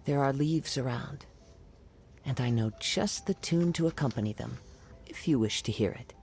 There are leaves around, and I know just the tune to accompany them, if you wish to hear it.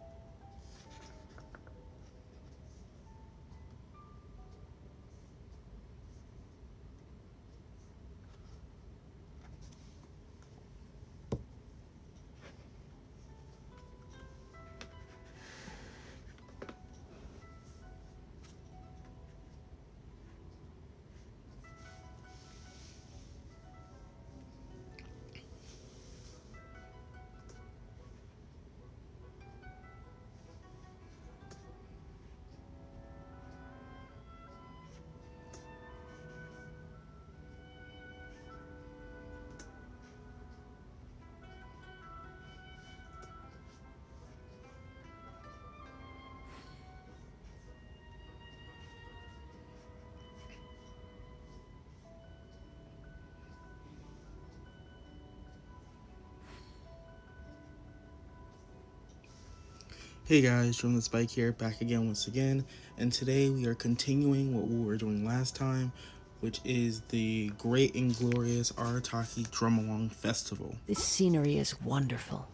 Hey guys, From the Spike here, back again once again, and today we are continuing what we were doing last time, which is the great and glorious Arataki Drumalong Festival. This scenery is wonderful.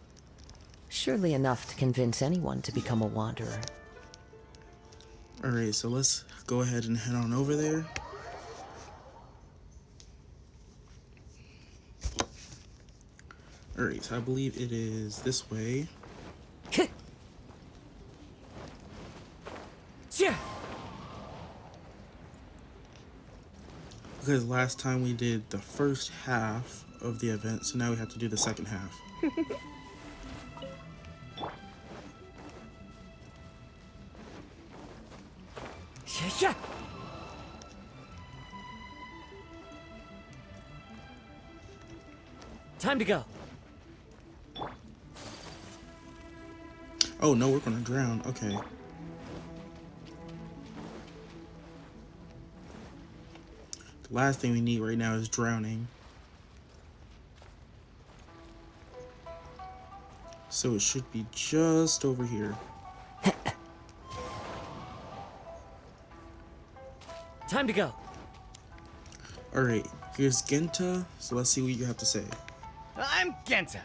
Surely enough to convince anyone to become a wanderer. Alright, so let's go ahead and head on over there. Alright, so I believe it is this way. Because last time we did the first half of the event, so now we have to do the second half. Time to go. Oh no, we're gonna drown. Okay. The last thing we need right now is drowning. So it should be just over here. Time to go. Alright, here's Genta, so let's see what you have to say. I'm Genta,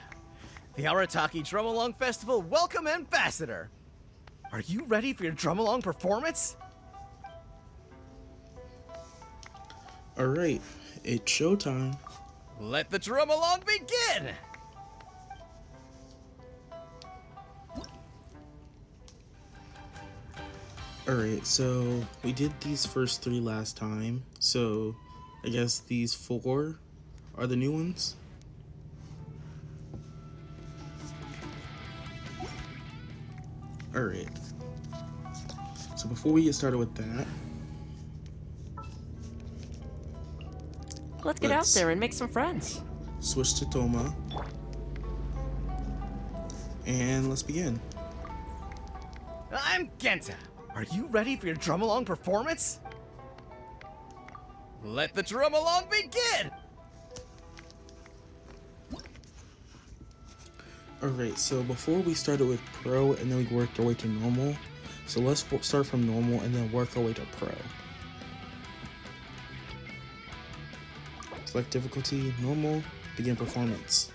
the Arataki Drumalong Festival Welcome Ambassador. Are you ready for your Drumalong performance? Alright, it's showtime. Let the Drumalong begin! Alright, so we did these first three last time, so I guess these four are the new ones? Alright, so before we get started with that, Let's get out there and make some friends. switch to Toma, and let's begin. I'm Genta. Are you ready for your Drumalong performance? Let the Drumalong begin! Alright, so before we started with Pro and then we worked our way to Normal, so let's start from Normal and then work our way to Pro. Select difficulty, Normal, begin performance.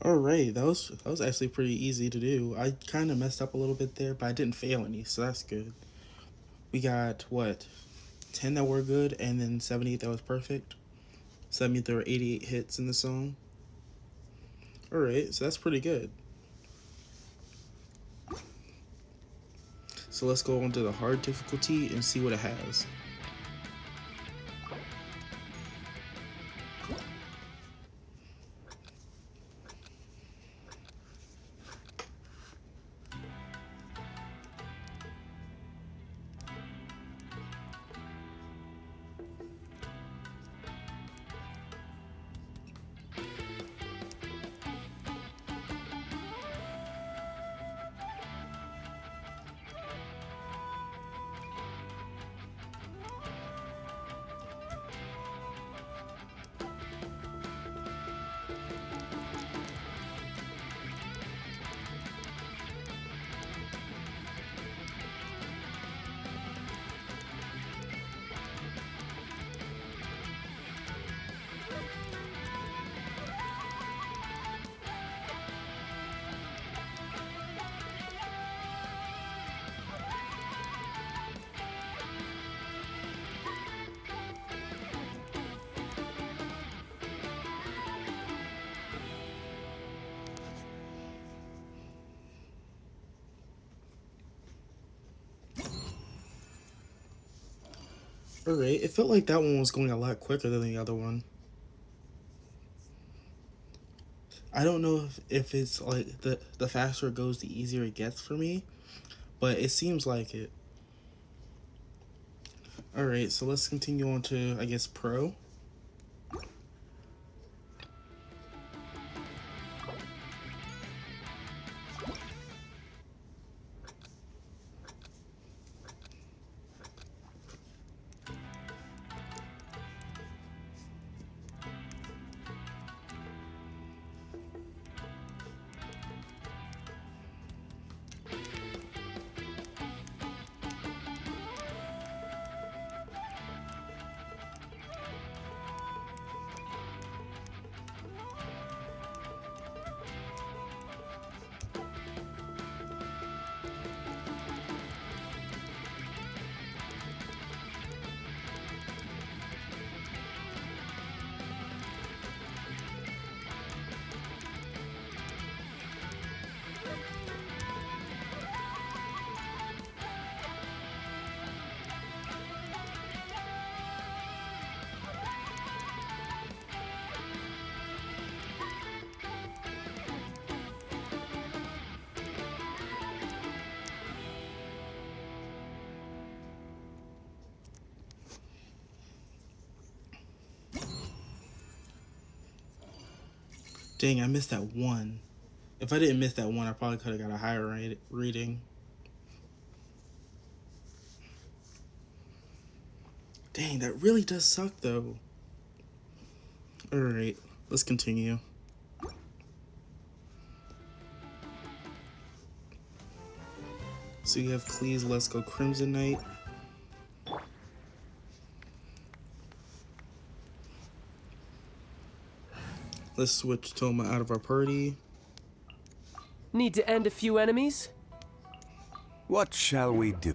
All right, that was actually pretty easy to do. I kind of messed up a little bit there, but I didn't fail any, so that's good. We got what, 10 that were good, and then 78 that was perfect. So that means there were 88 hits in the song. All right, so that's pretty good. So let's go on to the hard difficulty and see what it has. Alright, it felt like that one was going a lot quicker than the other one. I don't know if it's like the faster it goes, the easier it gets for me, but it seems like it. Alright, so let's continue on to, I guess, Pro. Dang, I missed that one. If I didn't miss that one, I probably could have got a higher reading. Dang, that really does suck though. Alright, let's continue. So you have Cleese, Let's Go Crimson Knight. Let's switch Toma out of our party. Need to end a few enemies? What shall we do?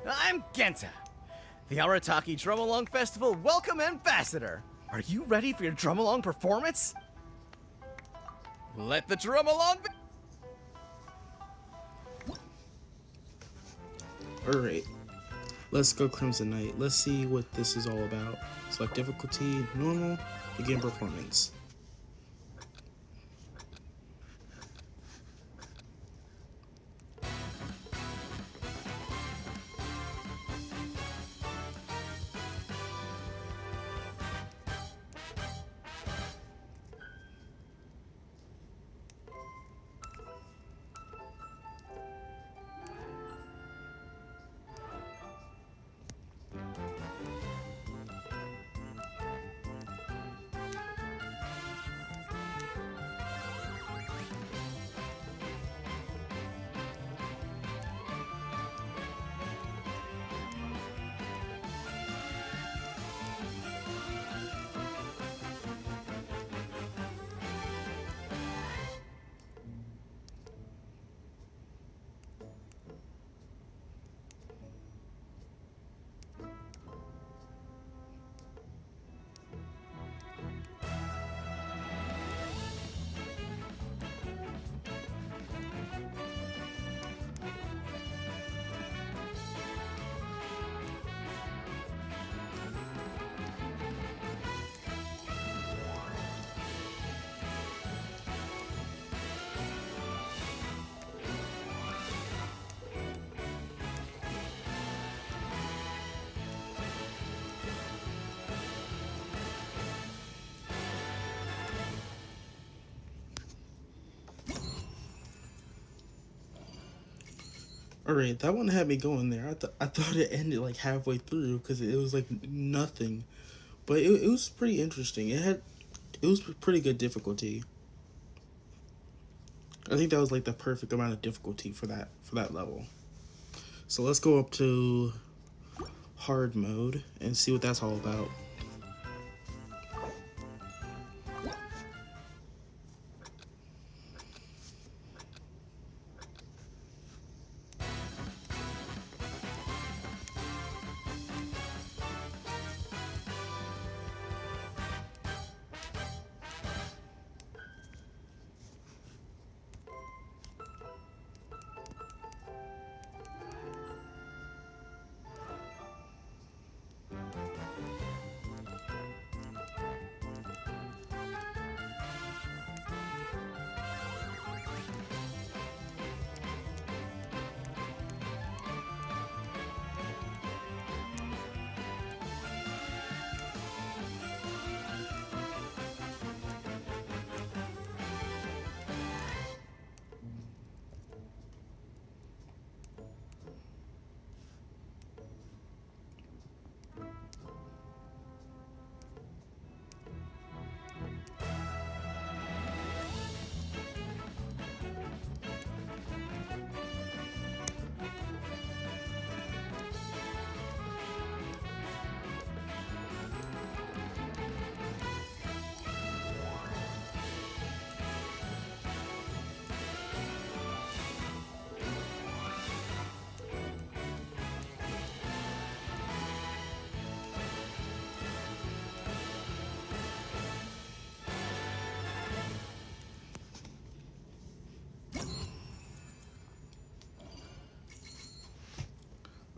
I'm Genta, the Arataki Drumalong Festival Welcome Ambassador. Are you ready for your Drumalong performance? Let the Drumalong be. Alright, let's go Crimson Knight. Let's see what this is all about. Select difficulty, normal, begin performance. All right, that one had me going there. I thought it ended like halfway through because it was like nothing, but it was pretty interesting. It was pretty good difficulty. I think that was like the perfect amount of difficulty for that level. So let's go up to hard mode and see what that's all about.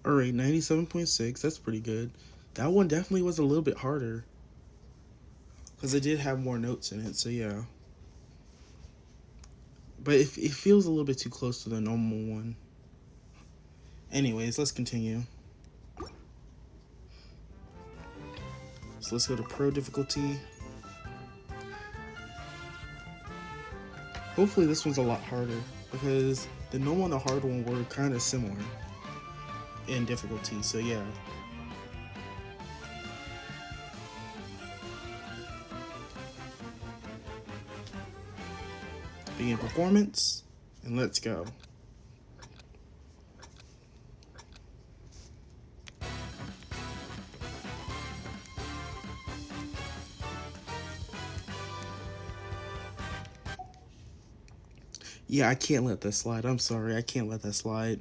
All right, 97.6. That's pretty good. That one definitely was a little bit harder because it did have more notes in it. So yeah, but it feels a little bit too close to the normal one. Anyways, let's continue. So let's go to pro difficulty. Hopefully this one's a lot harder because the normal and the hard one were kind of similar in difficulty, so yeah. Begin performance, and let's go. Yeah, I can't let that slide. I'm sorry, I can't let that slide.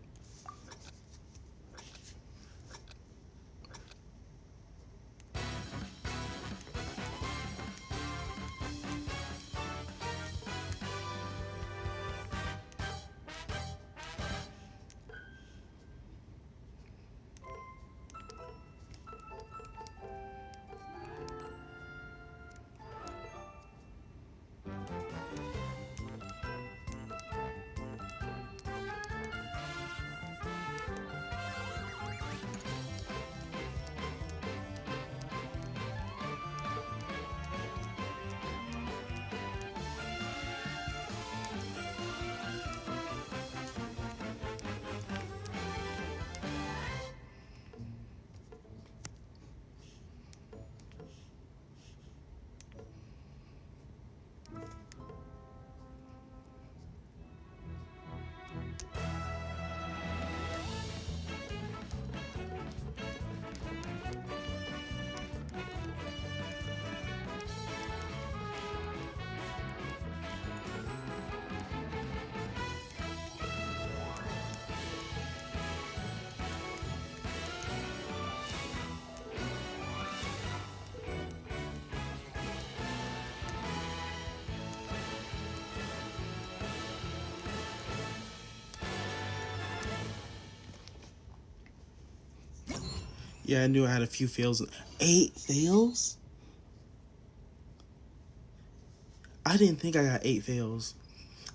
Yeah, I knew I had a few fails. 8 fails? I didn't think I got 8 fails.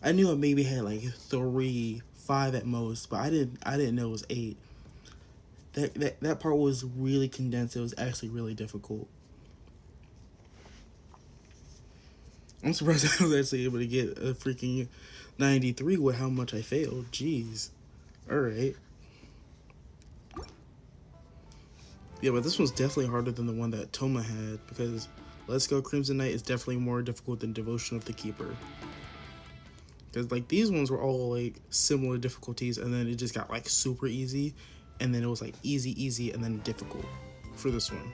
I knew I maybe had like 3, 5 at most, but I didn't know it was 8. That part was really condensed. It was actually really difficult. I'm surprised I was actually able to get a freaking 93 with how much I failed. Jeez. Alright. Yeah, but this one's definitely harder than the one that Toma had, because Let's Go Crimson Knight is definitely more difficult than Devotion of the Keeper. Because, like, these ones were all, like, similar difficulties, and then it just got, like, super easy, and then it was, like, easy, easy, and then difficult for this one.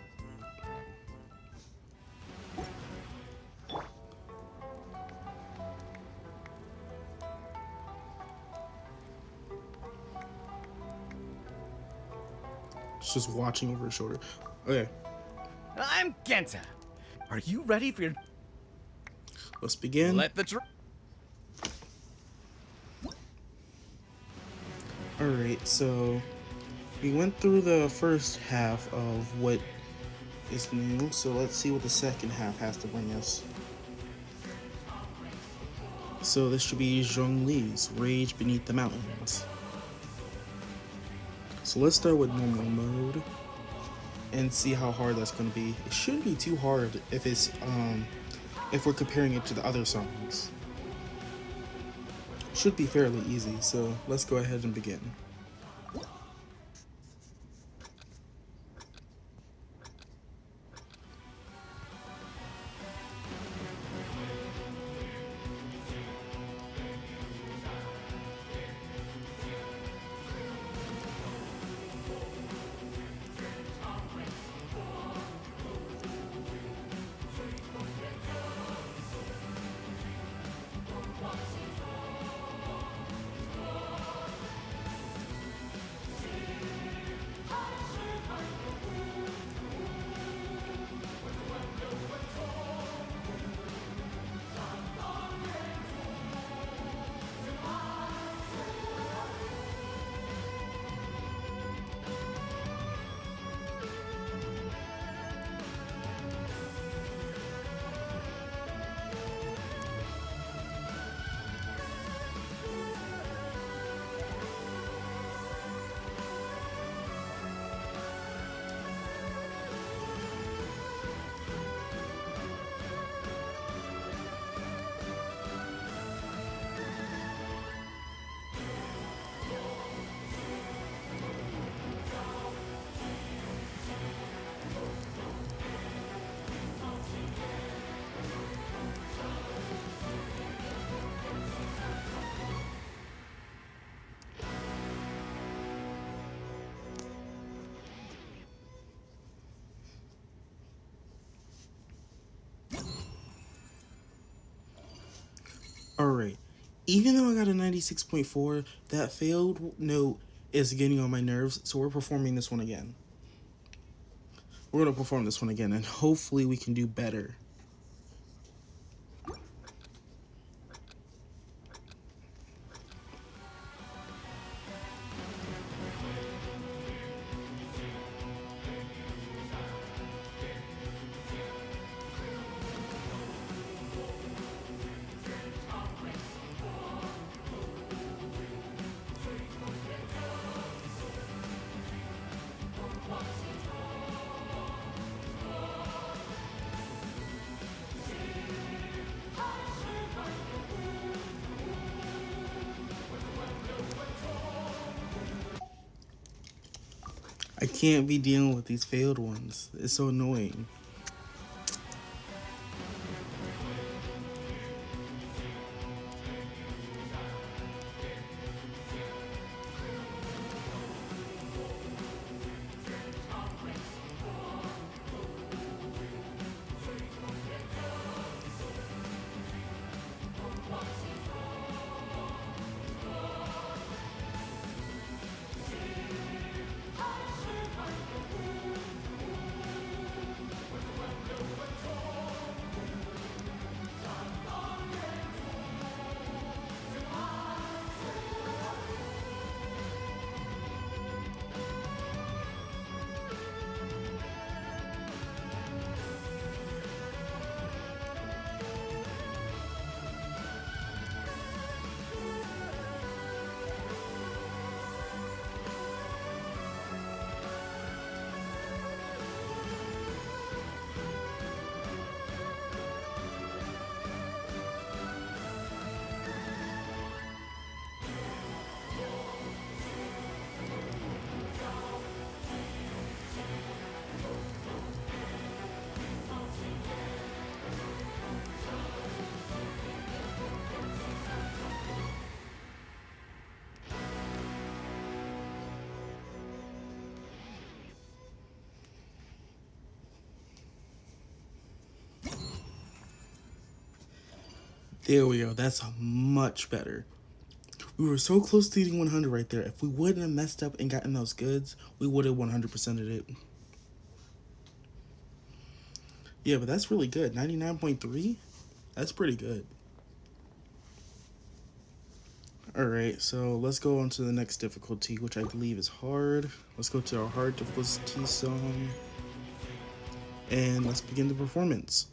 Just watching over his shoulder. Okay, I'm Genta. Are you ready for your... let's begin. Let the... Alright, so we went through the first half of what is new, so let's see what the second half has to bring us. So this should be Zhongli's Rage Beneath the Mountains. So let's start with normal mode and see how hard that's going to be. It shouldn't be too hard if it's if we're comparing it to the other songs. Should be fairly easy, so let's go ahead and begin. Alright, even though I got a 96.4, that failed note is getting on my nerves, so we're performing this one again. We're going to perform this one again, and hopefully we can do better. I can't be dealing with these failed ones. It's so annoying. There we go. That's much better. We were so close to getting 100 right there. If we wouldn't have messed up and gotten those goods, we would have 100%ed it. Yeah, but that's really good. 99.3? That's pretty good. Alright, so let's go on to the next difficulty, which I believe is hard. Let's go to our hard difficulty song. And let's begin the performance.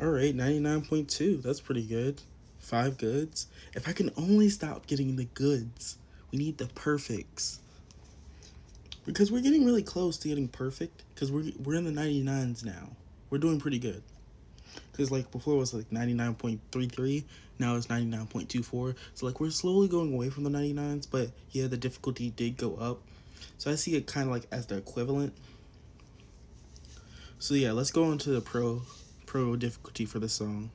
Alright, 99.2. That's pretty good. 5 goods. If I can only stop getting the goods. We need the perfects. Because we're getting really close to getting perfect. Because we're in the 99s now. We're doing pretty good. Because like before it was like 99.33. Now it's 99.24. So like we're slowly going away from the 99s. But yeah, the difficulty did go up. So I see it kind of like as the equivalent. So yeah, let's go on to the pro difficulty for the song.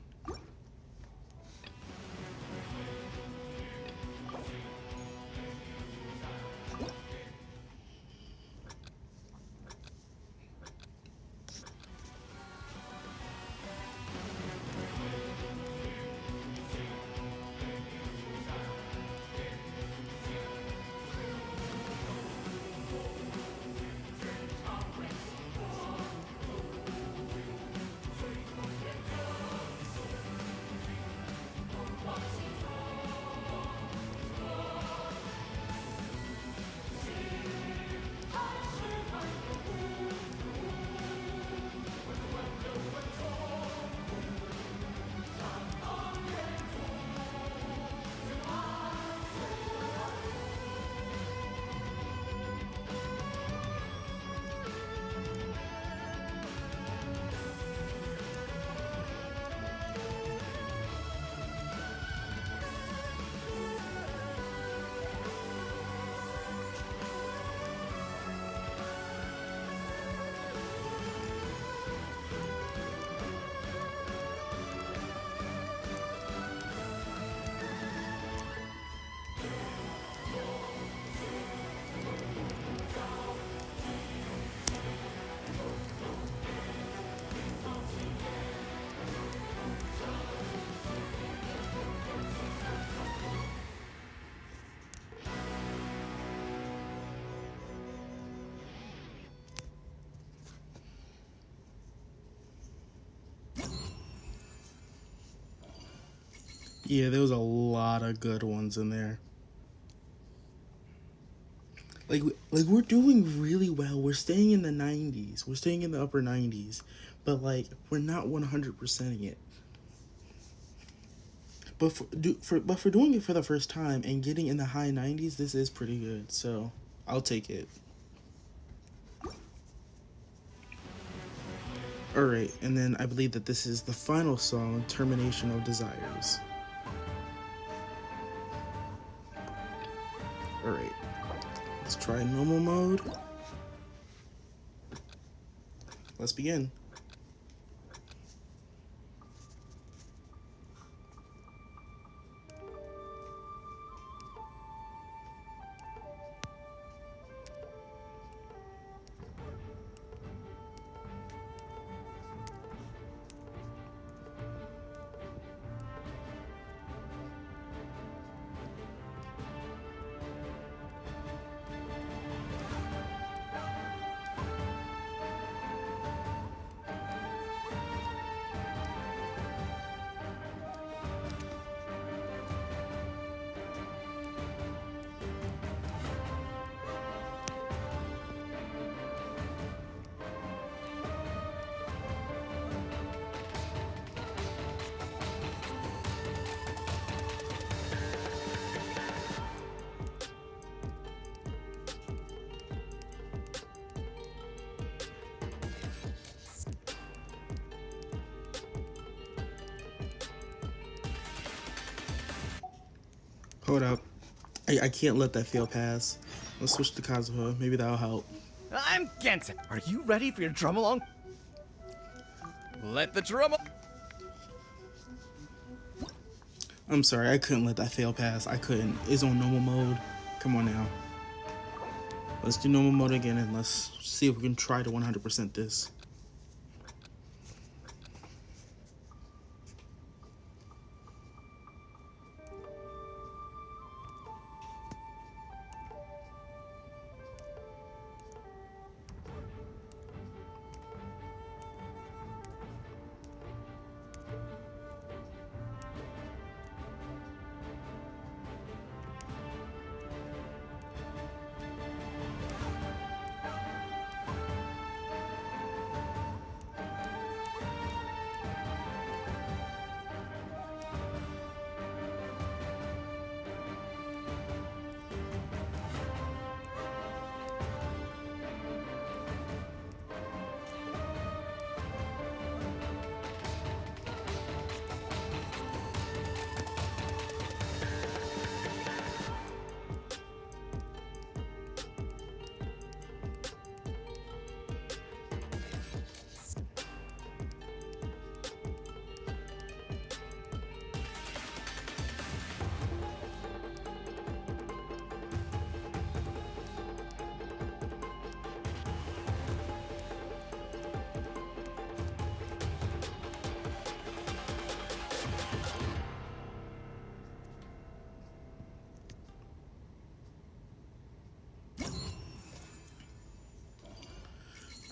Yeah, there was a lot of good ones in there. Like we're doing really well. We're staying in the 90s. We're staying in the upper 90s. But like we're not 100%ing it. But for doing it for the first time and getting in the high 90s, this is pretty good. So, I'll take it. Alright, and then I believe that this is the final song, Termination of Desires. Alright. Let's try normal mode. Let's begin. Hold up. I can't let that fail pass. Let's switch to Kazuha. Maybe that'll help. I'm Genshin. Are you ready for your Drumalong? Let the drum. I'm sorry, I couldn't let that fail pass. I couldn't. It's on normal mode. Come on now. Let's do normal mode again and let's see if we can try to 100% this.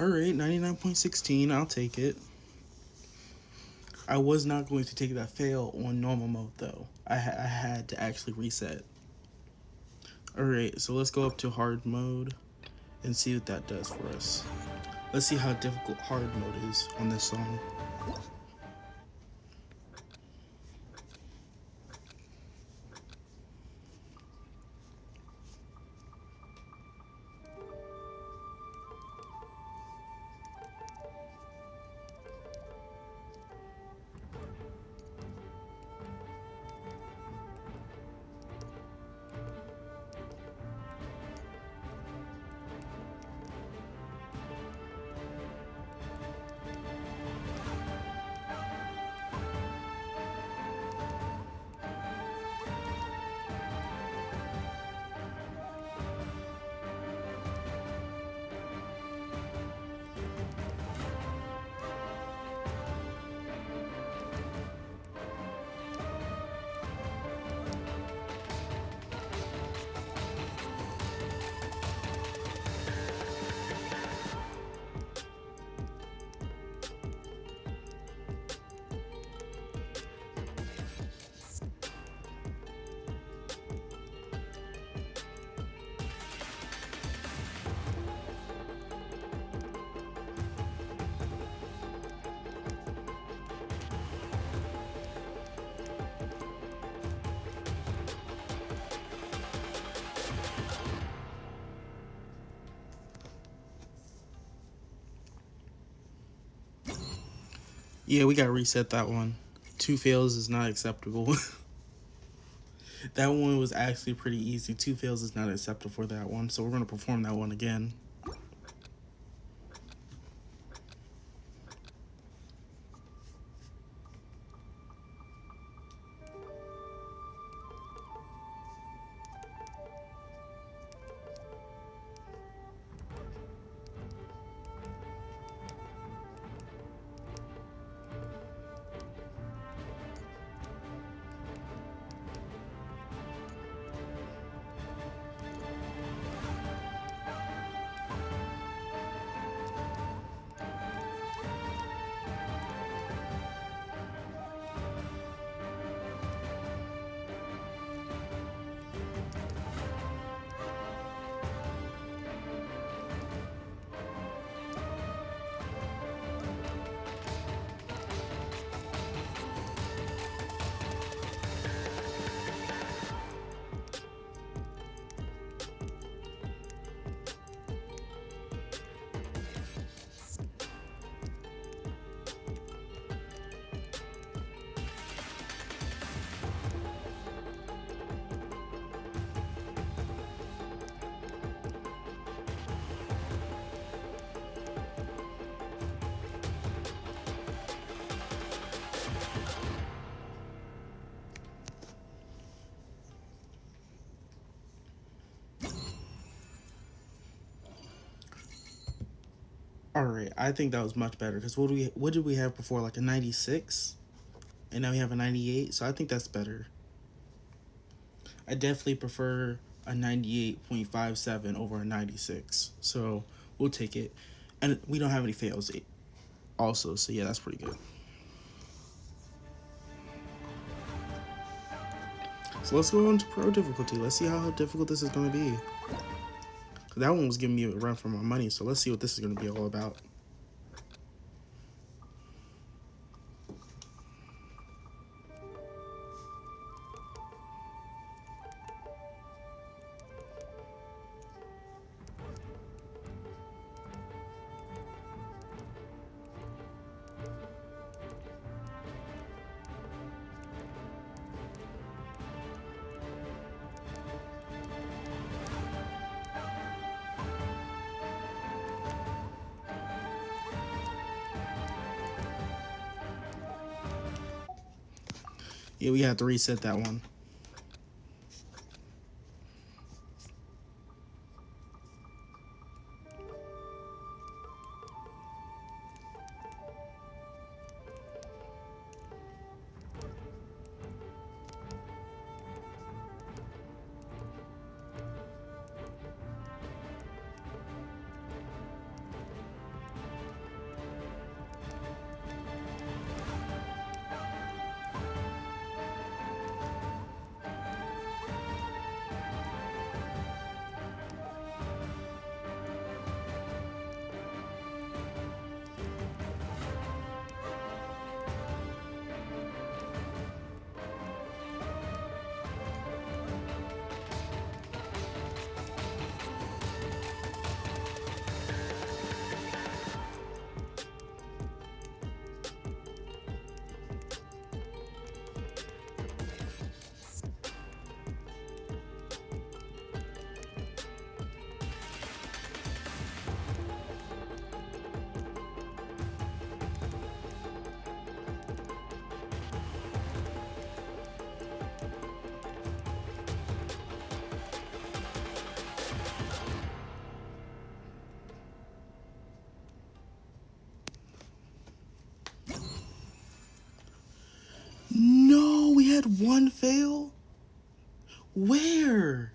Alright, 99.16, I'll take it. I was not going to take that fail on normal mode though. I had to actually reset. Alright, so let's go up to hard mode and see what that does for us. Let's see how difficult hard mode is on this song. Yeah, we gotta reset that one. 2 fails is not acceptable. That one was actually pretty easy. 2 fails is not acceptable for that one, so we're going to perform that one again. All right, I think that was much better because what did we have before, like a 96, and now we have a 98. So I think that's better. I definitely prefer a 98.57 over a 96. So we'll take it, and we don't have any fails also. So yeah, that's pretty good. So let's go on to pro difficulty. Let's see how difficult this is going to be. That one was giving me a run for my money, so let's see what this is going to be all about. Yeah, we have to reset that one. No, we had one fail? Where?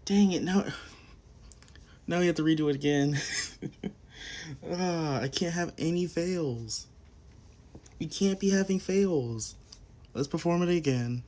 Dang it, now we have to redo it again. I can't have any fails. We can't be having fails. Let's perform it again.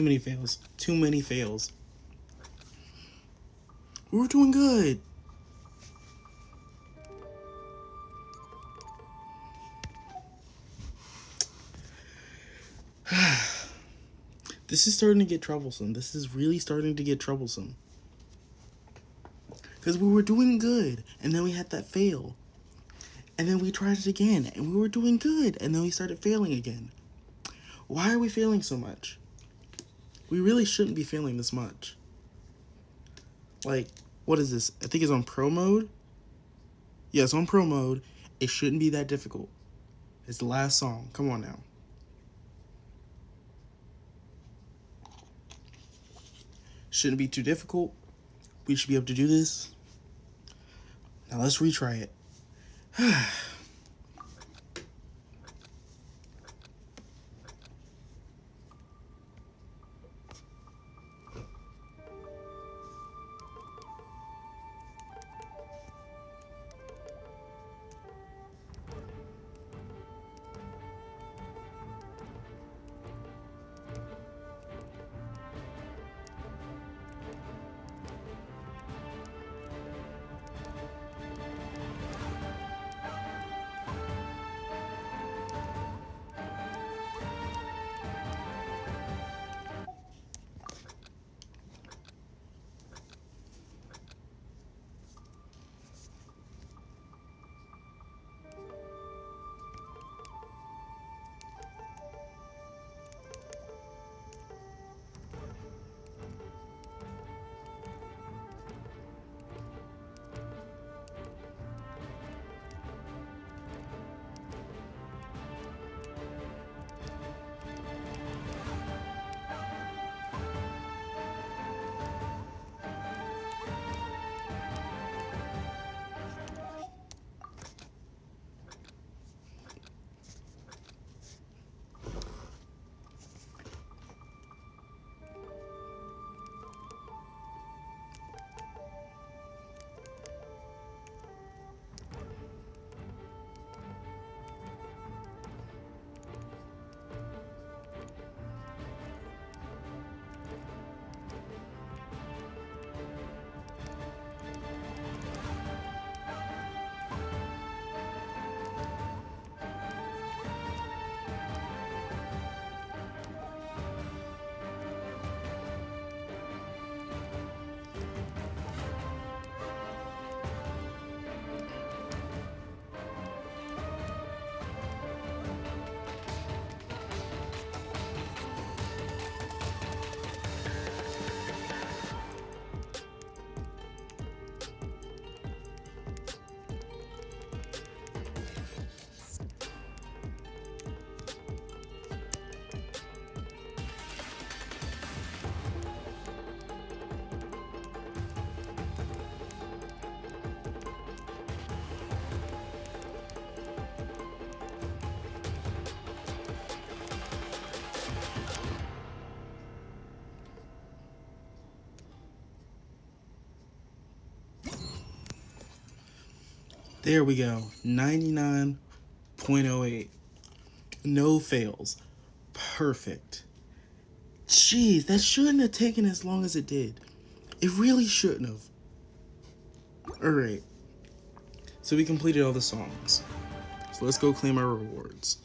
too many fails. Too many fails. We were doing good. This is starting to get troublesome. This is really starting to get troublesome. Because we were doing good, and then we had that fail. And then we tried it again, and we were doing good, and then we started failing again. Why are we failing so much? We really shouldn't be failing this much. Like, what is this? I think it's on pro mode. Yeah, it's on pro mode. It shouldn't be that difficult. It's the last song. Come on now. Shouldn't be too difficult. We should be able to do this. Now let's retry it. There we go. 99.08. No fails. Perfect. Jeez, that shouldn't have taken as long as it did. It really shouldn't have. Alright. So we completed all the songs. So let's go claim our rewards.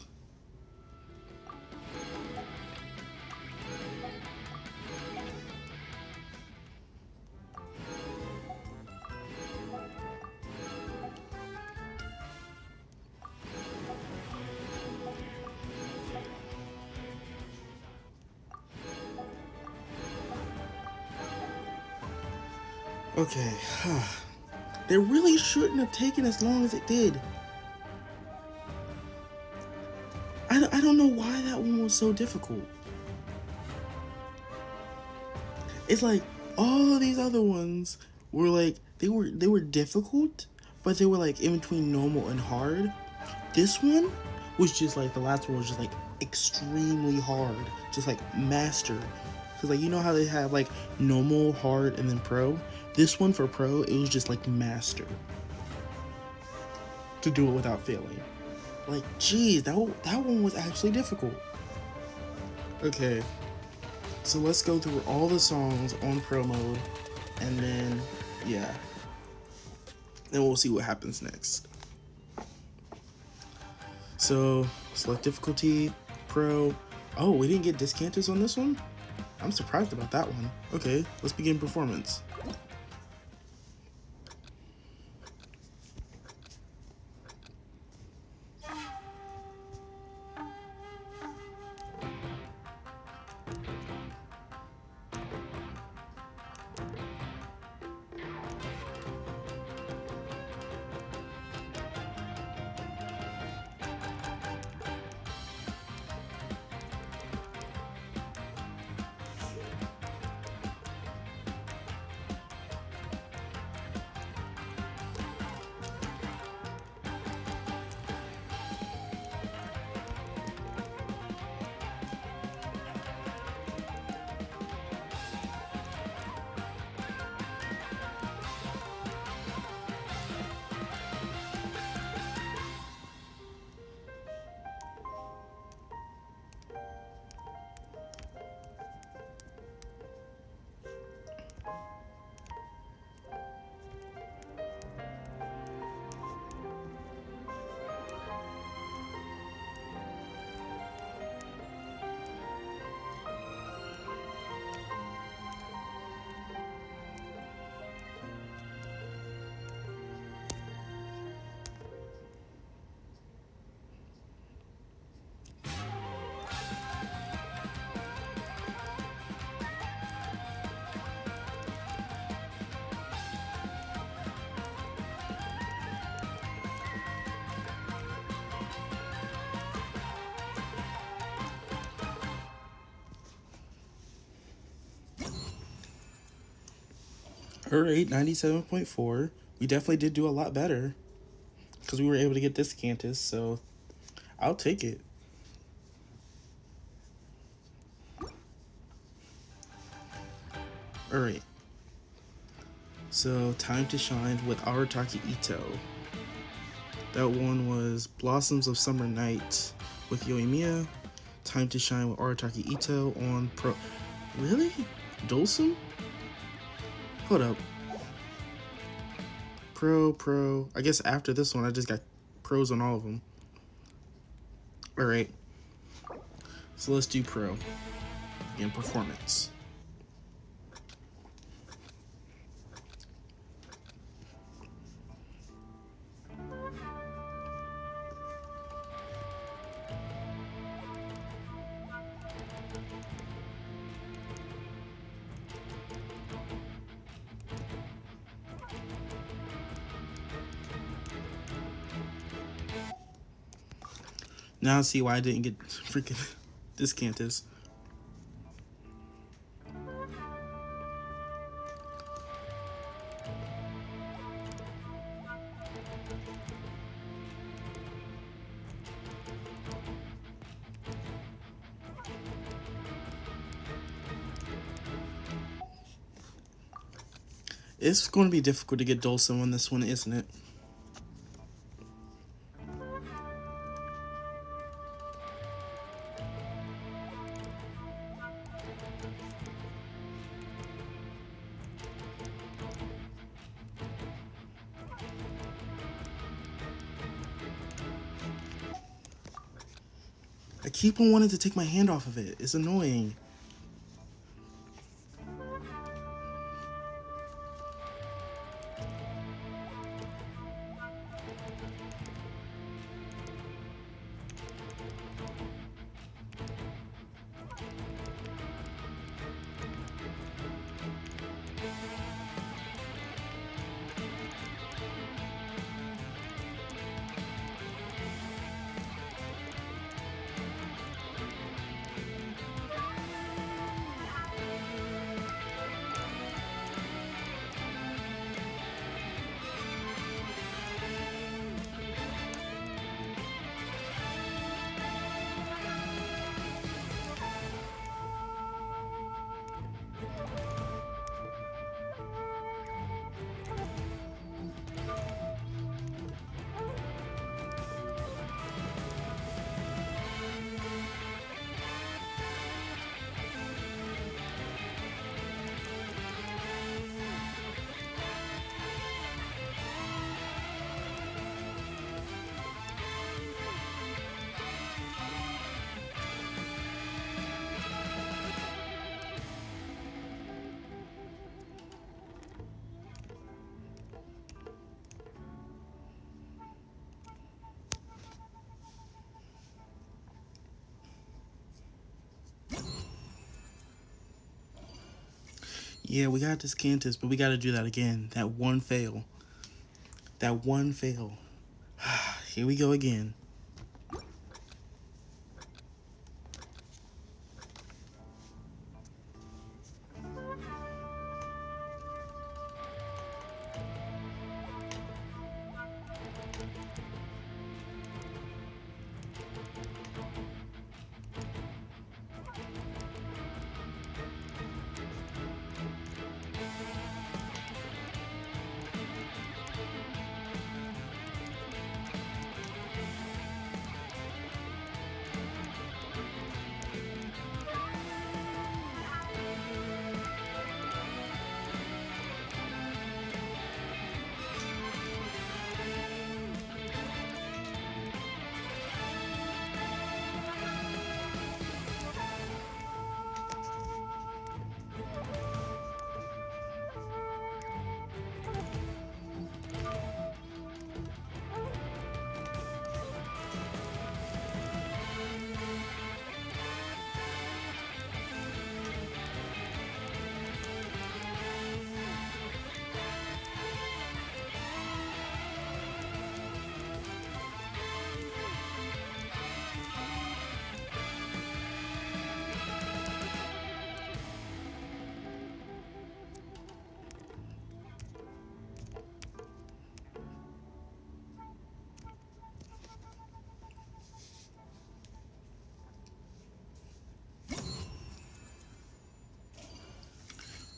Okay, they really shouldn't have taken as long as it did. I don't know why that one was so difficult. It's like all of these other ones were like they were difficult, but they were like in between normal and hard. This one was just like the last one was just like extremely hard, just like master. Cause like you know how they have like normal, hard, and then pro. This one for pro, it was just like master. To do it without failing. Like, geez, that one was actually difficult. Okay. So let's go through all the songs on pro mode, and then, yeah. Then we'll see what happens next. So, select difficulty, pro. Oh, we didn't get Discanters on this one? I'm surprised about that one. Okay, let's begin performance. Alright, 97.4. We definitely did do a lot better because we were able to get this Cantus, so I'll take it. Alright. So, Time to Shine with Arataki Ito. That one was Blossoms of Summer Night with Yoimiya. Time to Shine with Arataki Ito on Pro. Really? Dulcim? Hold up. Pro. I guess after this one, I just got pros on all of them. Alright. So let's do pro. And performance. Now I see why I didn't get freaking Discantus. It's going to be difficult to get Dulcim on this one, isn't it? I keep on wanting to take my hand off of it. It's annoying. Yeah, we got Descantus, but we got to do that again. That one fail. That one fail. Here we go again.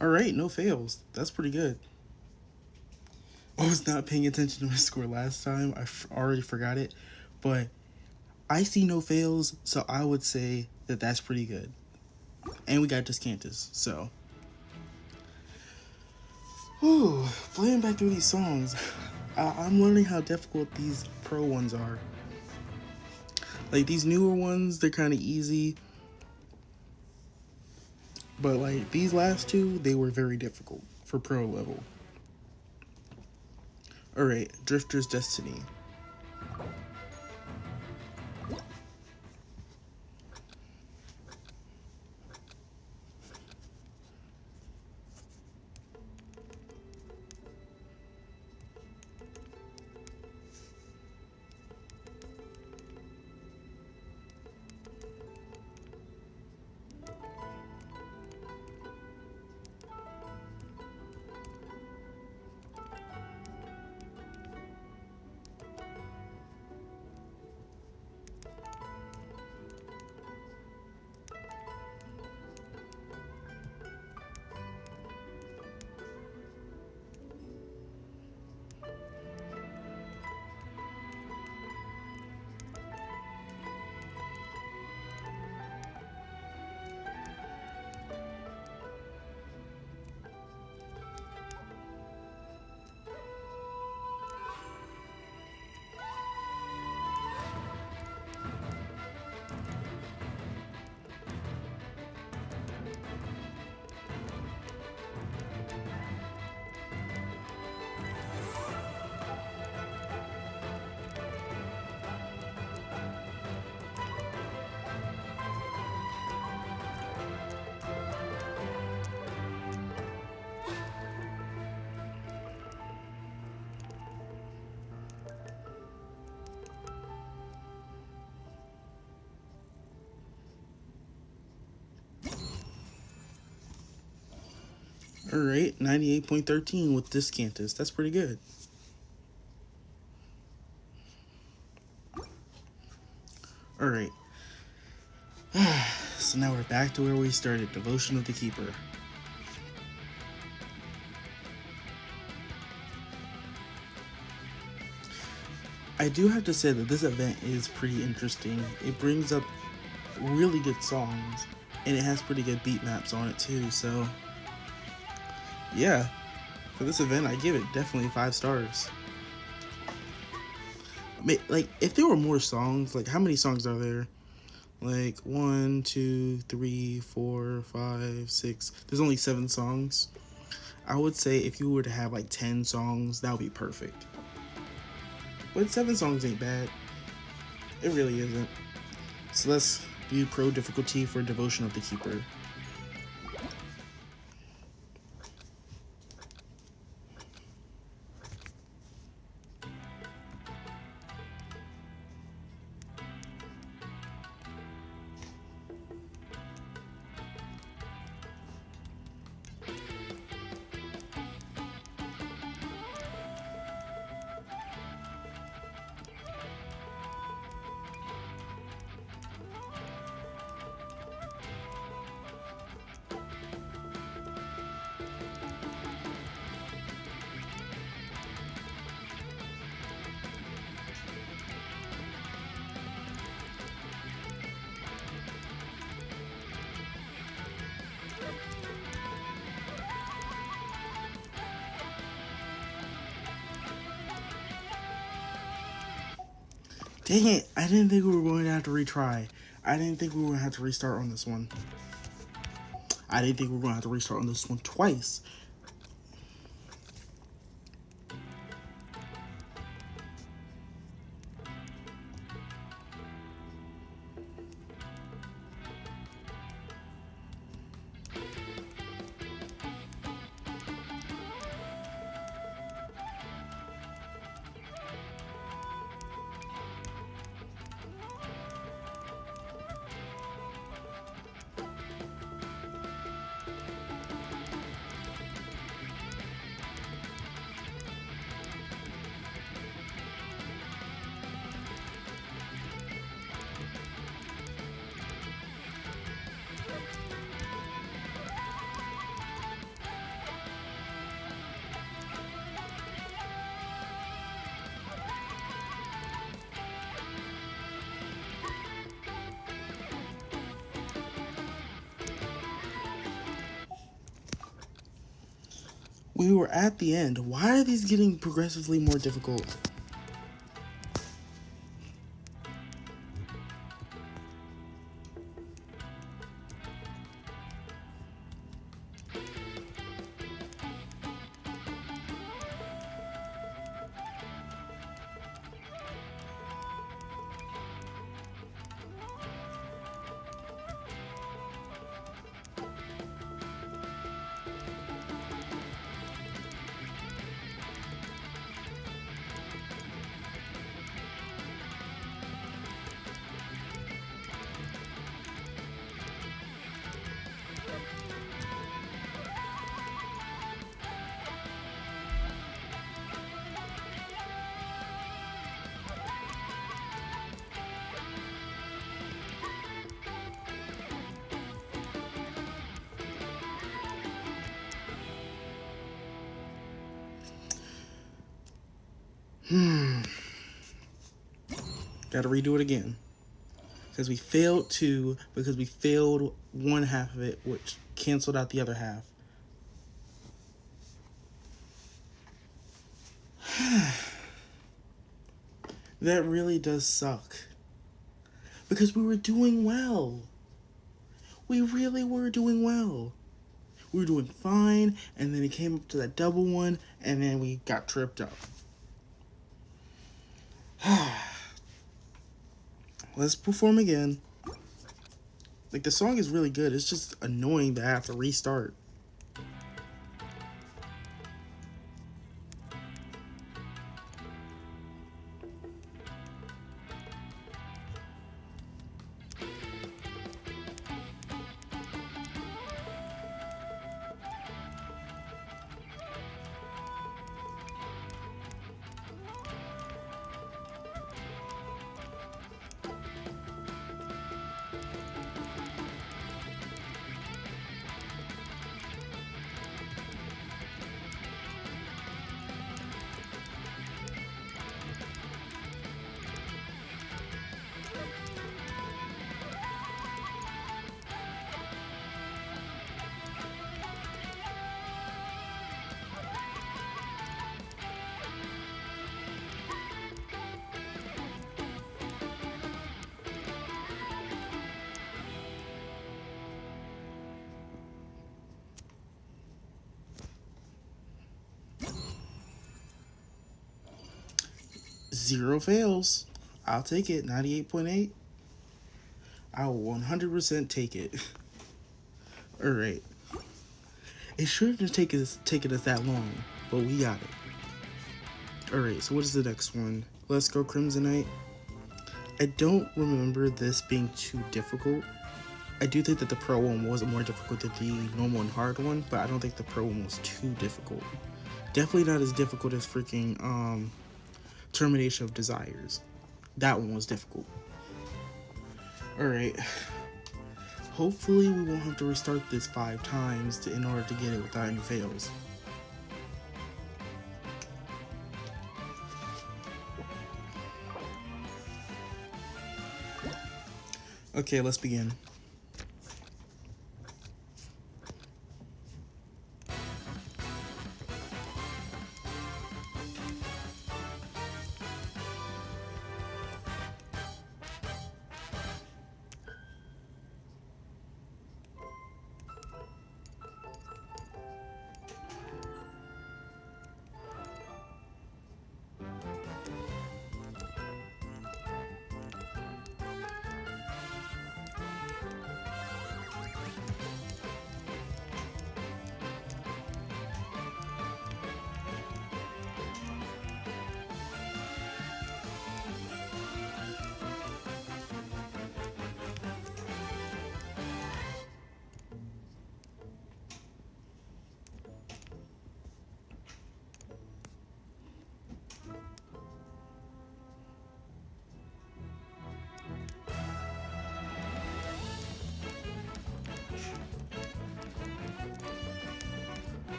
All right, no fails. That's pretty good. I was not paying attention to my score last time. I already forgot it. But I see no fails, so I would say that that's pretty good. And we got Descantus, so. Whew, playing back through these songs, I'm learning how difficult these pro ones are. Like, these newer ones, they're kind of easy. But, like, these last two, they were very difficult for pro level. Alright, Drifter's Destiny. Alright, 98.13 with Descantus. That's pretty good. Alright. So now we're back to where we started. Devotion of the Keeper. I do have to say that this event is pretty interesting. It brings up really good songs, and it has pretty good beat maps on it too, so yeah, for this event I give it definitely 5 stars. Like, if there were more songs, like, how many songs are there? Like 1, 2, 3, 4, 5, 6. There's only 7 songs. I would say if you were to have like 10 songs, that would be perfect. But 7 songs ain't bad. It really isn't. So let's do pro difficulty for Devotion of the Keeper. Dang it, I didn't think we were going to have to retry. I didn't think we were going to have to restart on this one. I didn't think we were going to have to restart on this one twice. We were at the end. Why are these getting progressively more difficult? Gotta redo it again. Because we failed one half of it, which canceled out the other half. That really does suck. Because we were doing well. We really were doing well. We were doing fine, and then it came up to that double one, and then we got tripped up. Let's perform again. Like, the song is really good. It's just annoying to have to restart. Zero fails. I'll take it. 98.8. I'll 100% take it. Alright. It shouldn't have taken us that long, but we got it. Alright, so what is the next one? Let's go Crimsonite. I don't remember this being too difficult. I do think that the pro one was more difficult than the normal and hard one, but I don't think the pro one was too difficult. Definitely not as difficult as freaking Termination of Desires. That one was difficult. Alright. Hopefully we won't have to restart this 5 times in order to get it without any fails. Okay, let's begin.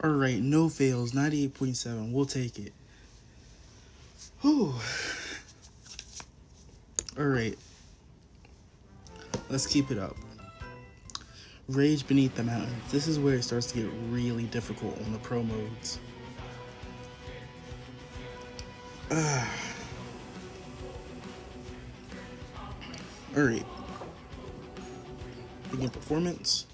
Alright, no fails, 98.7. We'll take it. Whew. Alright. Let's keep it up. Rage Beneath the Mountains. This is where it starts to get really difficult on the pro modes. Alright. Begin performance.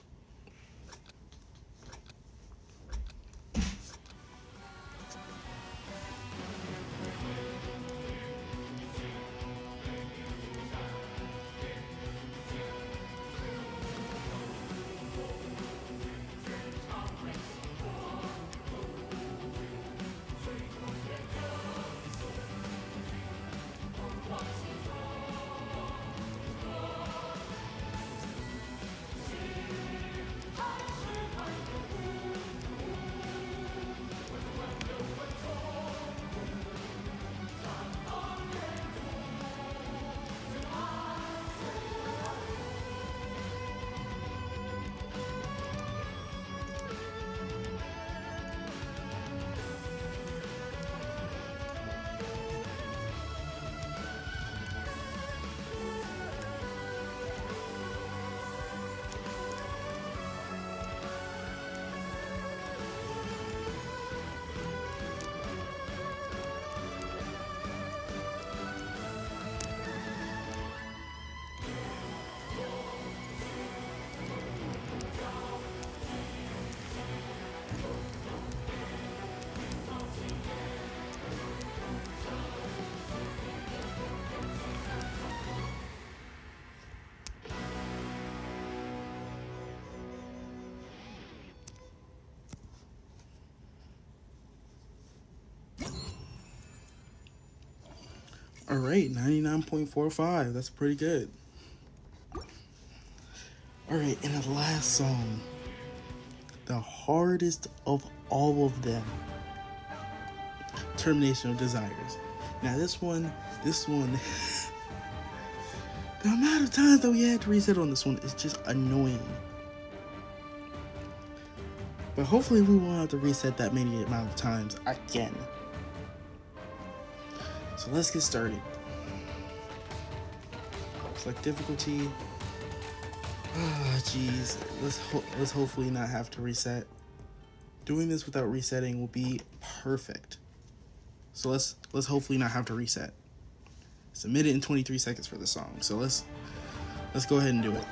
Alright, 99.45. That's pretty good. Alright, and the last song. The hardest of all of them. Termination of Desires. Now this one, the amount of times that we had to reset on this one is just annoying. But hopefully we won't have to reset that many amount of times again. So let's get started. Select difficulty. Ah, jeez. Let's hopefully not have to reset. Doing this without resetting will be perfect. So let's hopefully not have to reset. Submit it in 23 seconds for the song. So let's go ahead and do it.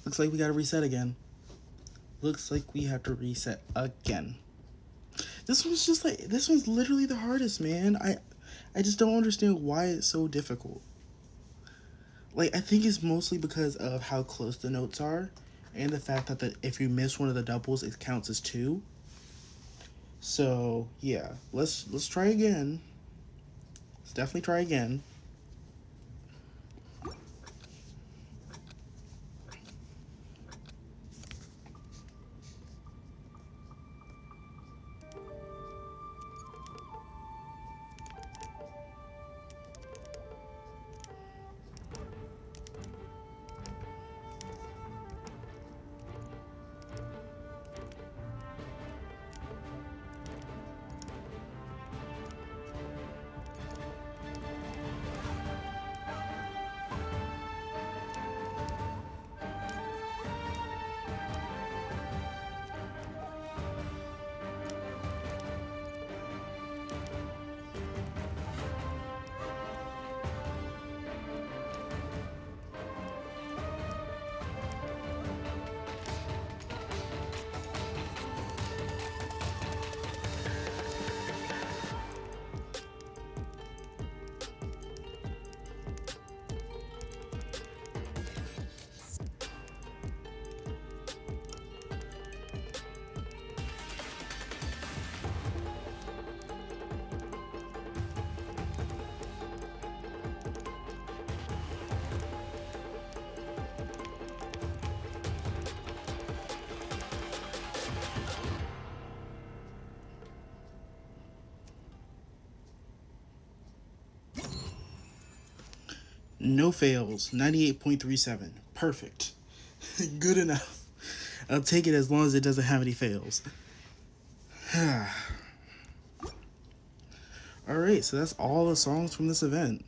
Looks like we gotta reset again. Looks like we have to reset again. This one's literally the hardest, man. I just don't understand why it's so difficult. Like, I think it's mostly because of how close the notes are, and the fact that if you miss one of the doubles, it counts as 2. So yeah, let's try again. Let's definitely try again. No fails. 98.37. Perfect. Good enough. I'll take it as long as it doesn't have any fails. Alright, so that's all the songs from this event.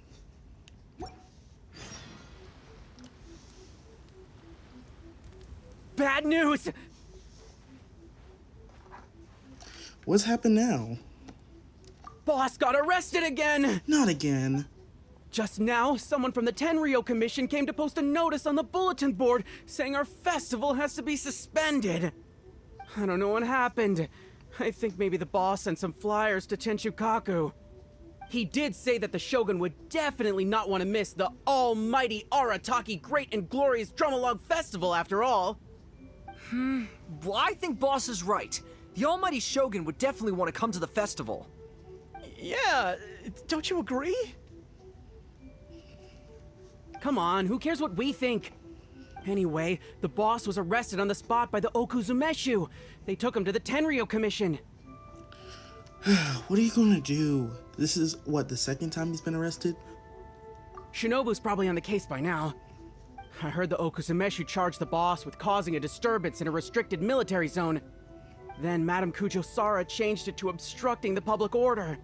Bad news! What's happened now? Boss got arrested again! Not again. Just now, someone from the Tenryou Commission came to post a notice on the bulletin board saying our festival has to be suspended. I don't know what happened. I think maybe the boss sent some flyers to Tenshukaku. He did say that the Shogun would definitely not want to miss the almighty Arataki Great and Glorious Drumalong Festival after all. Well, I think Boss is right. The almighty Shogun would definitely want to come to the festival. Yeah, don't you agree? Come on, who cares what we think? Anyway, the boss was arrested on the spot by the Okuzumeshu. They took him to the Tenryou Commission. What are you gonna do? This is, what, the second time he's been arrested? Shinobu's probably on the case by now. I heard the Okuzumeshu charged the boss with causing a disturbance in a restricted military zone. Then Madame Kujo-Sara changed it to obstructing the public order.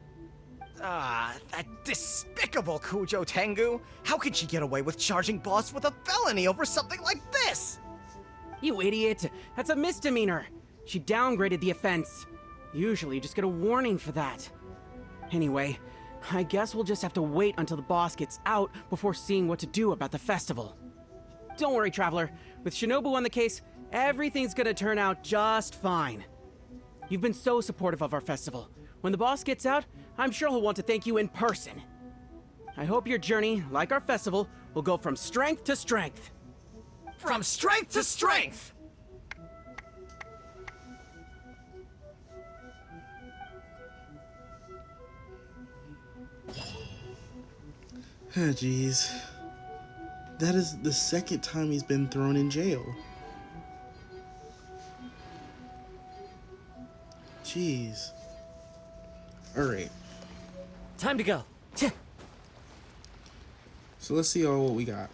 Ah, that despicable Kujo Tengu! How could she get away with charging Boss with a felony over something like this? You idiot! That's a misdemeanor! She downgraded the offense. Usually you just get a warning for that. Anyway, I guess we'll just have to wait until the boss gets out before seeing what to do about the festival. Don't worry, Traveler. With Shinobu on the case, everything's gonna turn out just fine. You've been so supportive of our festival. When the boss gets out, I'm sure he'll want to thank you in person. I hope your journey, like our festival, will go from strength to strength. From strength to strength! Jeez. That is the second time he's been thrown in jail. Jeez. Alright. Time to go. So let's see what we got.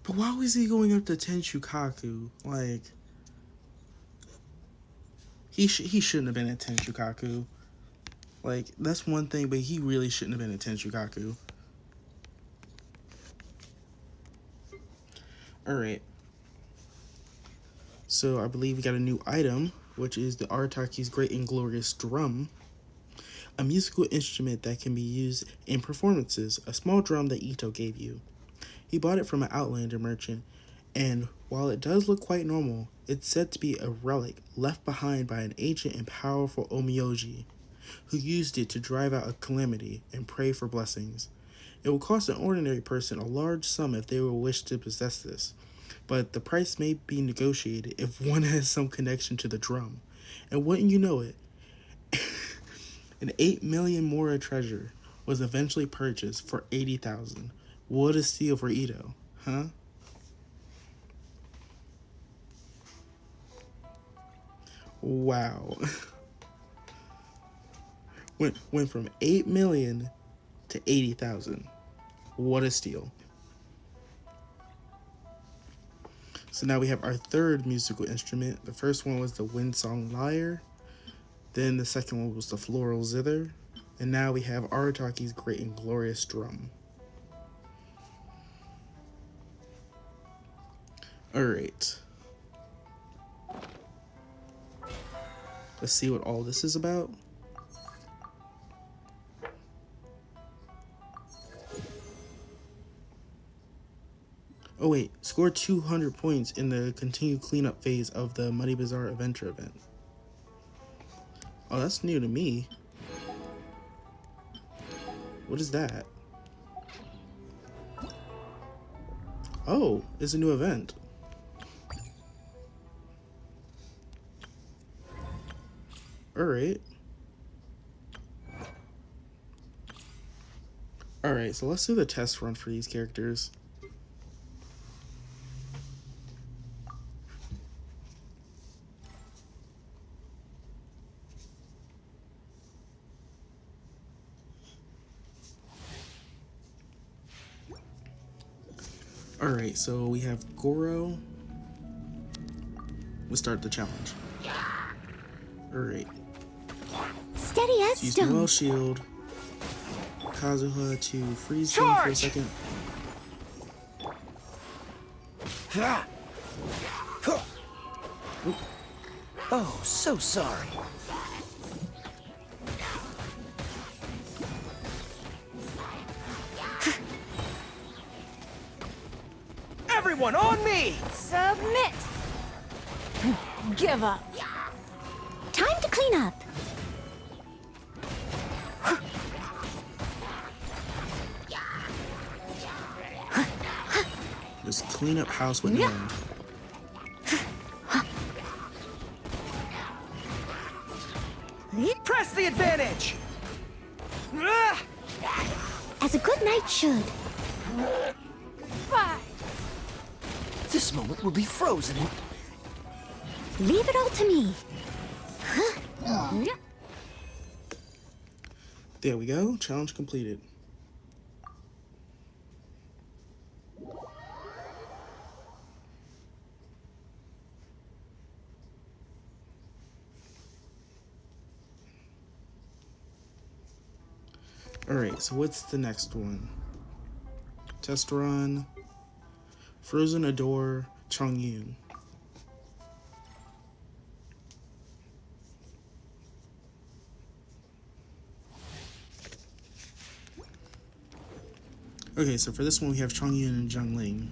But why was he going up to Tenshukaku? Like, he shouldn't have been at Tenshukaku. Like, that's one thing, but he really shouldn't have been at Tenshukaku. Alright. So I believe we got a new item, which is the Arataki's Great and Glorious Drum. A musical instrument that can be used in performances, a small drum that Ito gave you. He bought it from an Outlander merchant, and while it does look quite normal, it's said to be a relic left behind by an ancient and powerful Omiyoji, who used it to drive out a calamity and pray for blessings. It will cost an ordinary person a large sum if they will wish to possess this, but the price may be negotiated if one has some connection to the drum. And wouldn't you know it, an 8 million Mora treasure was eventually purchased for 80,000. What a steal for Ito, huh? Wow. went from 8 million to 80,000. What a steal. So now we have our third musical instrument. The first one was the Windsong Lyre. Then the second one was the Floral Zither. And now we have Arataki's Great and Glorious Drum. Alright. Let's see what all this is about. Oh wait, score 200 points in the continued cleanup phase of the Muddy Bazaar Adventure event. Oh, that's new to me. What is that? Oh, it's a new event. Alright. Alright, so let's do the test run for these characters. Alright, so we have Goro. We'll start the challenge. Alright. Steady as Use stone. Noel Shield. Kazuha to freeze him for a second. Oh, so sorry. Everyone on me! Submit. Give up. Time to clean up. Just clean up house with Noel. Press the advantage! As a good knight should. This moment will be frozen in... Leave it all to me. There we go. Challenge completed. Alright, so what's the next one? Test run. Frozen Adore Chongyun. Okay, so for this one we have Chongyun and Zhongling.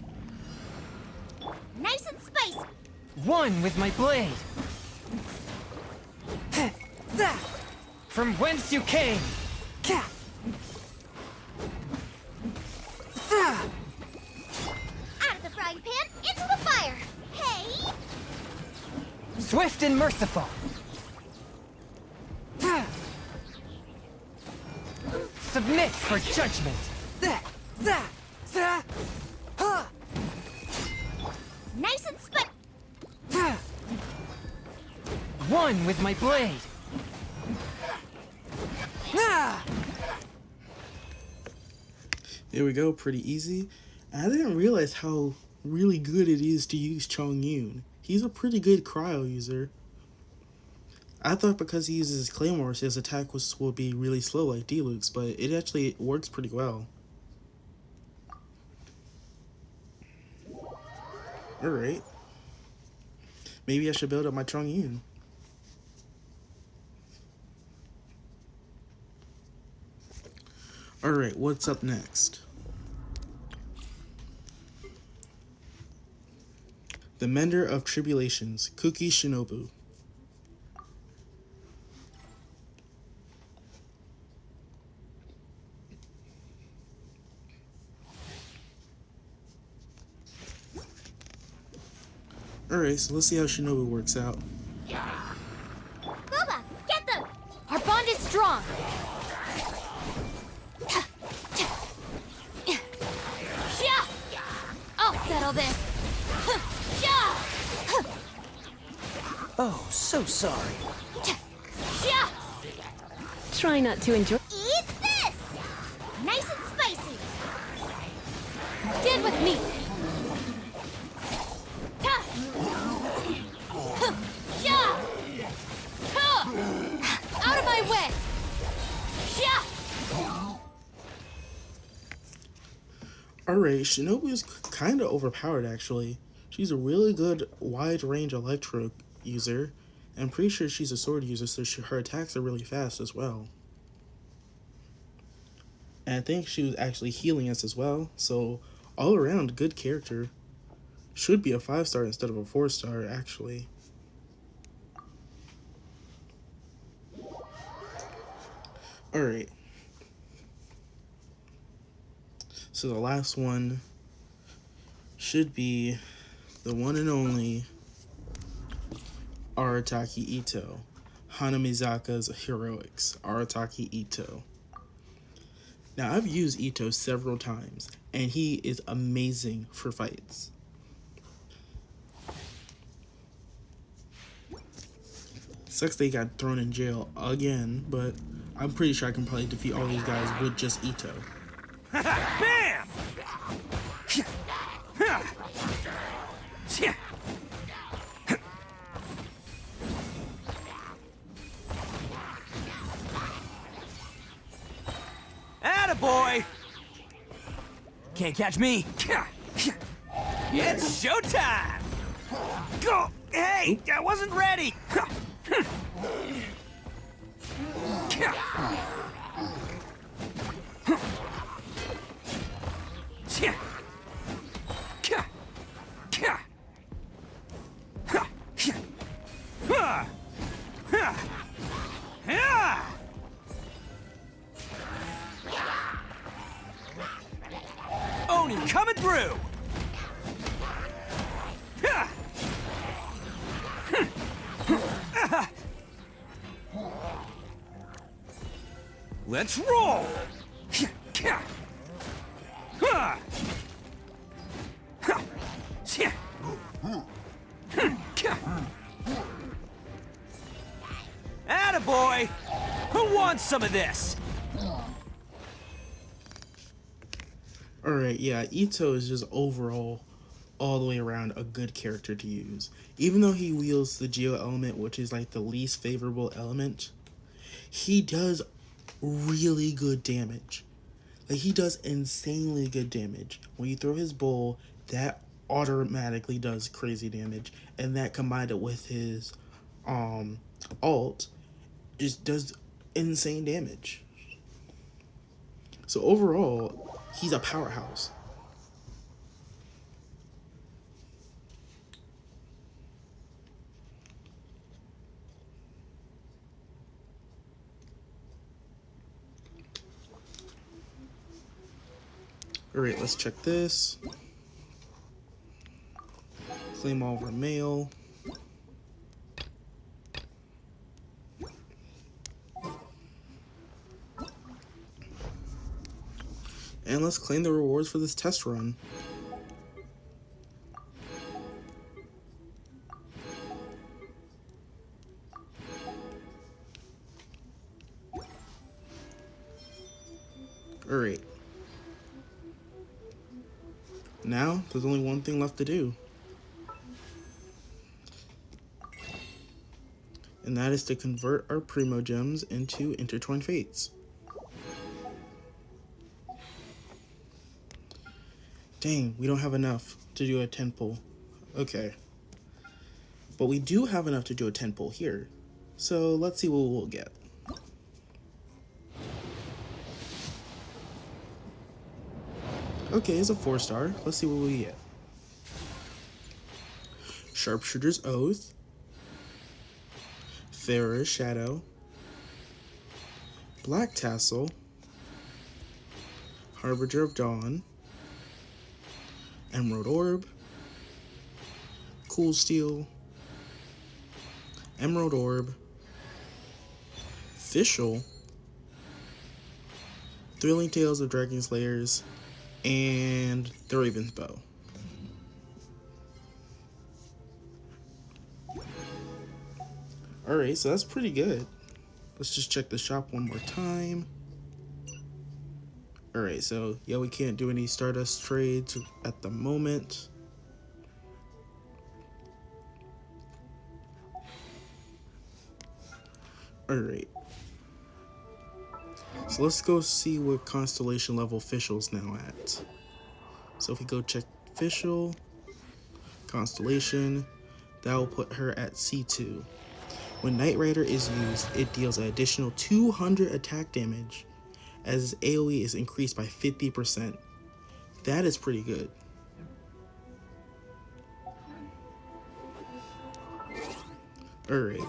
Nice and spicy. One with my blade. From whence you came. Out of the frying pan, into the fire. Hey! Swift and merciful. Submit for judgment. Nice and spicy. One with my blade. There we go, pretty easy. I didn't realize how really good it is to use Chongyun. He's a pretty good cryo user. I thought because he uses claymores, his attack will be really slow like D-Luke's, but it actually works pretty well. Alright. Maybe I should build up my Chongyun. Alright, what's up next? The Mender of Tribulations, Kuki Shinobu. Alright, so let's see how Shinobu works out. Booba, get them! Our bond is strong. Yeah! I'll settle this. Yeah! Oh, so sorry. Yeah! Try not to enjoy. Eat this! Nice and spicy. Stand with me. Ta! Yeah! Ha! Out of my way! Yeah! Alright, Shinobu is kind of overpowered actually. She's a really good wide range electro user. I'm pretty sure she's a sword user, so her attacks are really fast as well. And I think she was actually healing us as well, so all around good character. Should be a 5-star instead of a 4-star actually. Alright. So the last one should be the one and only Arataki Ito. Hanamizaka's Heroics. Arataki Ito. Now I've used Ito several times and he is amazing for fights. Sucks they got thrown in jail again, but I'm pretty sure I can probably defeat all these guys with just Ito. Bam! Attaboy! Can't catch me. It's showtime! Go! Hey, I wasn't ready! Oni coming through! Let's roll! Attaboy! Who wants some of this? Alright, yeah, Ito is just overall, all the way around, a good character to use. Even though he wields the Geo element, which is like the least favorable element, he does really good damage. Like, he does insanely good damage. When you throw his bowl, that automatically does crazy damage. And that combined it with his ult, just does insane damage. So overall, he's a powerhouse. Alright, let's check this. Claim all of our mail. And let's claim the rewards for this test run. Alright. Now, there's only one thing left to do. And that is to convert our Primo Gems into Intertwined Fates. Dang, we don't have enough to do a 10 pull. Okay. But we do have enough to do a 10 pull here. So let's see what we'll get. Okay, it's a 4-star. Let's see what we get. Sharpshooter's Oath. Pharaoh's Shadow. Black Tassel. Harbinger of Dawn. Emerald Orb. Cool Steel. Emerald Orb. Fischl. Thrilling Tales of Dragon Slayers. And the Raven's Bow. Alright, so that's pretty good. Let's just check the shop one more time. Alright, so yeah, we can't do any Stardust trades at the moment. Alright. So let's go see what constellation level Fischl's now at. So if we go check Fischl, constellation, that will put her at C2. When Knight Rider is used, it deals an additional 200 attack damage as AoE is increased by 50%. That is pretty good. Alright.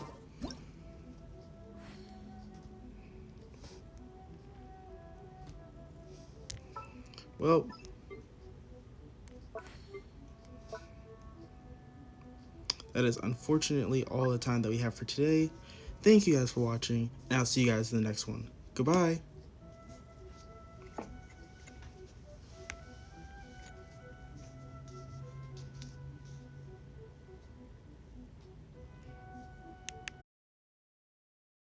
Well, that is unfortunately all the time that we have for today. Thank you guys for watching, and I'll see you guys in the next one. Goodbye.